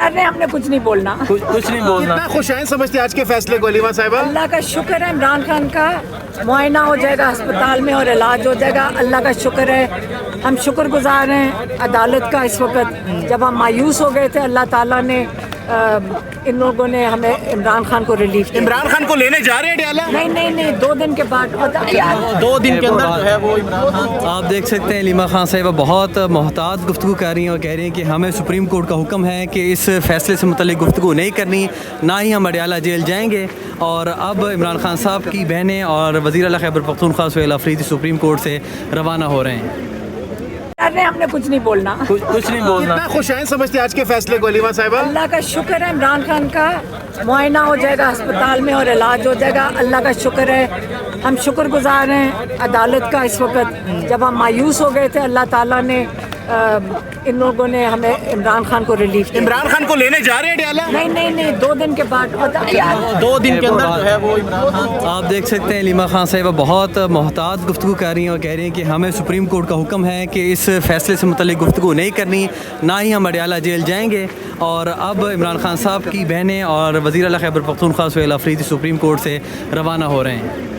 ارے ہم نے کچھ نہیں بولنا. کچھ نہیں بولنا. کتنا خوش ہیں سمجھتے ہیں آج کے فیصلے کو علیمہ صاحبہ؟ اللہ کا شکر ہے عمران خان کا معائنہ ہو جائے گا اسپتال میں اور علاج ہو جائے گا. اللہ کا شکر ہے, ہم شکر گزار ہیں عدالت کا. اس وقت جب ہم مایوس ہو گئے تھے اللہ تعالیٰ نے ان لوگوں نے ہمیں عمران خان کو ریلیف دیا. عمران خان کو لینے جا رہے ہیں ڈیالہ؟ نہیں 2 دن کے بعد. 2 دن کے اندر جو ہے وہ عمران خان. آپ دیکھ سکتے ہیں علیمہ خان صاحبہ بہت محتاط گفتگو کر رہی ہیں اور کہہ رہی ہیں کہ ہمیں سپریم کورٹ کا حکم ہے کہ اس فیصلے سے متعلق گفتگو نہیں کرنی, نہ ہی ہم اڈیالہ جیل جائیں گے. اور اب عمران خان صاحب کی بہنیں اور وزیر اعلیٰ خیبر پختونخوا سہیل آفریدی سپریم کورٹ سے روانہ ہو رہے ہیں. ارے ہم نے کچھ نہیں بولنا. کچھ نہیں بولنا. کتنا خوش ہیں سمجھتے ہیں آج کے فیصلے کو علیمہ صاحبہ؟ اللہ کا شکر ہے عمران خان کا معائنہ ہو جائے گا اسپتال میں اور علاج ہو جائے گا. اللہ کا شکر ہے, ہم شکر گزار ہیں عدالت کا. اس وقت جب ہم مایوس ہو گئے تھے اللہ تعالیٰ نے ان لوگوں نے ہمیں عمران خان کو ریلیف دیا. عمران خان کو لینے جا رہے ہیں ڈیالہ؟ نہیں 2 دن کے بعد. 2 دن کے اندر جو ہے وہ عمران خان. آپ دیکھ سکتے ہیں علیمہ خان صاحبہ بہت محتاط گفتگو کر رہی ہیں اور کہہ رہی ہیں کہ ہمیں سپریم کورٹ کا حکم ہے کہ اس فیصلے سے متعلق گفتگو نہیں کرنی, نہ ہی ہم اڈیالہ جیل جائیں گے. اور اب عمران خان صاحب کی بہنیں اور وزیر اعلیٰ خیبر پختونخوا سہیل آفریدی سپریم کورٹ سے روانہ ہو رہے ہیں.